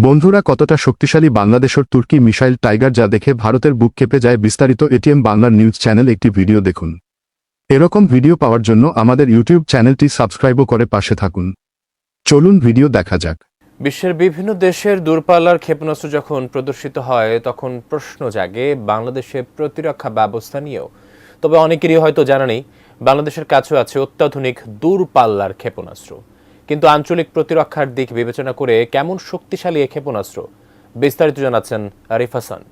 বন্ধুরা, কতটা শক্তিশালী বাংলাদেশের তুর্কি মিসাইল টাইগার যা দেখে ভারতের বুক কেঁপে যায়। বিস্তারিত এটিএম বাংলার নিউজ চ্যানেল একটি ভিডিও দেখুন। এরকম ভিডিও পাওয়ার জন্য আমাদের ইউটিউব চ্যানেলটি সাবস্ক্রাইব করে পাশে থাকুন। চলুন ভিডিও দেখা যাক। বিশ্বের বিভিন্ন দেশের দূরপাল্লার ক্ষেপণাস্ত্র যখন প্রদর্শিত হয় তখন প্রশ্ন জাগে বাংলাদেশের প্রতিরক্ষা ব্যবস্থা নিয়েও। তবে অনেকেরই হয়তো জানা নেই বাংলাদেশের কাছেও আছে অত্যাধুনিক দূরপাল্লার ক্ষেপণাস্ত্র। কিন্তু আঞ্চলিক প্রতিরক্ষার দিক বিবেচনা করে কেমন শক্তিশালী এই ক্ষেপণাস্ত্র, বিস্তারিত জানাচ্ছেন আরিফ হাসান।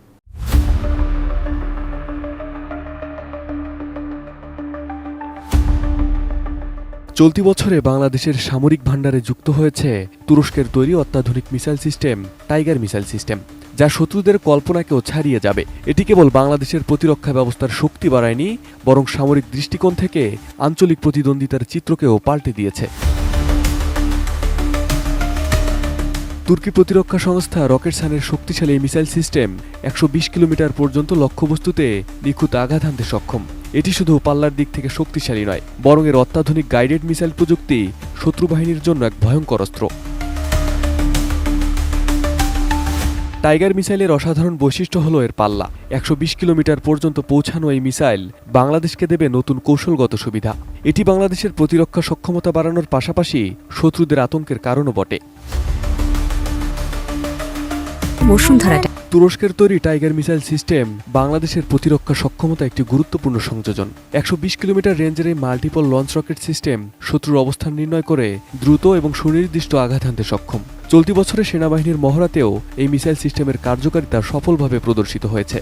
চলতি বছরে বাংলাদেশের সামরিক ভাণ্ডারে যুক্ত হয়েছে তুরস্কের তৈরি অত্যাধুনিক missile system tiger missile system, যা শত্রুদের কল্পনাকেও ছাড়িয়ে যাবে। এটি কেবল বাংলাদেশের প্রতিরক্ষা ব্যবস্থার শক্তি বাড়ায়নি, বরং সামরিক দৃষ্টিকোণ থেকে আঞ্চলিক প্রতিদ্বন্দ্বিতার চিত্রকেও পাল্টে দিয়েছে। তুর্কি প্রতিরক্ষা সংস্থা রকেটসানের শক্তিশালী এই মিসাইল সিস্টেম ১২০ কিলোমিটার পর্যন্ত লক্ষ্যবস্তুতে নিখুঁত আঘাত হানতে সক্ষম। এটি শুধু পাল্লার দিক থেকে শক্তিশালী নয়, বরং এর অত্যাধুনিক গাইডেড মিসাইল প্রযুক্তি শত্রু বাহিনীর জন্য এক ভয়ঙ্কর অস্ত্র। টাইগার মিসাইলের অসাধারণ বৈশিষ্ট্য হল এর পাল্লা। ১২০ কিলোমিটার পর্যন্ত পৌঁছানো এই মিসাইল বাংলাদেশকে দেবে নতুন কৌশলগত সুবিধা। এটি বাংলাদেশের প্রতিরক্ষা সক্ষমতা বাড়ানোর পাশাপাশি শত্রুদের আতঙ্কের কারণও বটে। তুরস্কের তৈরি টাইগার মিসাইল সিস্টেম বাংলাদেশের প্রতিরক্ষা সক্ষমতা একটি গুরুত্বপূর্ণ সংযোজন। ১২০ কিলোমিটার রেঞ্জের এই মাল্টিপল লঞ্চ রকেট সিস্টেম শত্রুর অবস্থান নির্ণয় করে দ্রুত এবং সুনির্দিষ্ট আঘাত হানতে সক্ষম। চলতি বছরে সেনাবাহিনীর মহড়াতেও এই মিসাইল সিস্টেমের কার্যকারিতা সফলভাবে প্রদর্শিত হয়েছে।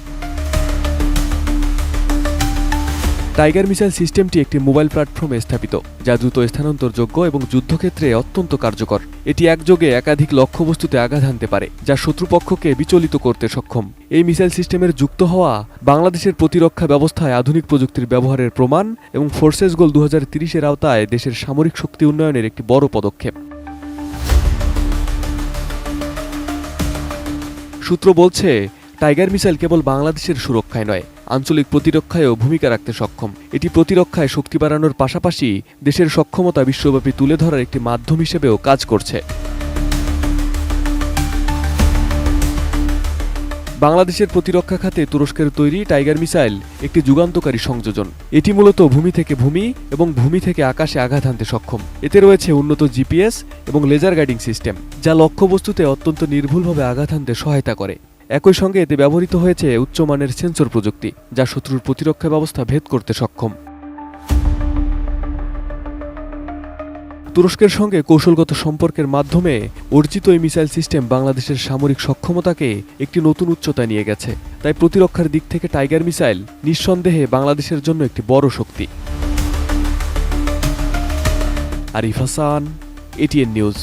টাইগার মিসাইল সিস্টেমটি একটি মোবাইল প্ল্যাটফর্মে স্থাপিত, যা দ্রুত স্থানান্তরযোগ্য এবং যুদ্ধক্ষেত্রে অত্যন্ত কার্যকর। এটি একযোগে একাধিক লক্ষ্যবস্তুতে আঘাত হানতে পারে, যা শত্রুপক্ষকে বিচলিত করতে সক্ষম। এই মিসাইল সিস্টেমের যুক্ত হওয়া বাংলাদেশের প্রতিরক্ষা ব্যবস্থায় আধুনিক প্রযুক্তির ব্যবহারের প্রমাণ এবং ফোর্সেস গোল ২০৩০-এর আওতায় দেশের সামরিক শক্তি উন্নয়নের একটি বড় পদক্ষেপ। সূত্র বলছে, টাইগার মিসাইল কেবল বাংলাদেশের সুরক্ষায় নয়, আঞ্চলিক প্রতিরক্ষায়ও ভূমিকা রাখতে সক্ষম। এটি প্রতিরক্ষায় শক্তি বাড়ানোর পাশাপাশি দেশের সক্ষমতা বিশ্বব্যাপী তুলে ধরার একটি মাধ্যম হিসেবেও কাজ করছে। বাংলাদেশের প্রতিরক্ষা খাতে তুরস্কের তৈরি টাইগার মিসাইল একটি যুগান্তকারী সংযোজন। এটি মূলত ভূমি থেকে ভূমি এবং ভূমি থেকে আকাশে আঘাত হানতে সক্ষম। এতে রয়েছে উন্নত জিপিএস এবং লেজার গাইডিং সিস্টেম, যা লক্ষ্যবস্তুতে অত্যন্ত নির্ভুলভাবে আঘাত হানতে সহায়তা করে। একই সঙ্গে এতে ব্যবহৃত হয়েছে উচ্চমানের সেন্সর প্রযুক্তি, যা শত্রুর প্রতিরক্ষা ব্যবস্থা ভেদ করতে সক্ষম। তুরস্কের সঙ্গে কৌশলগত সম্পর্কের মাধ্যমে অর্জিত এই মিসাইল সিস্টেম বাংলাদেশের সামরিক সক্ষমতাকে একটি নতুন উচ্চতায় নিয়ে গেছে। তাই প্রতিরক্ষার দিক থেকে টাইগার মিসাইল নিঃসন্দেহে বাংলাদেশের জন্য একটি বড় শক্তি। Arif Hasan, ATN news.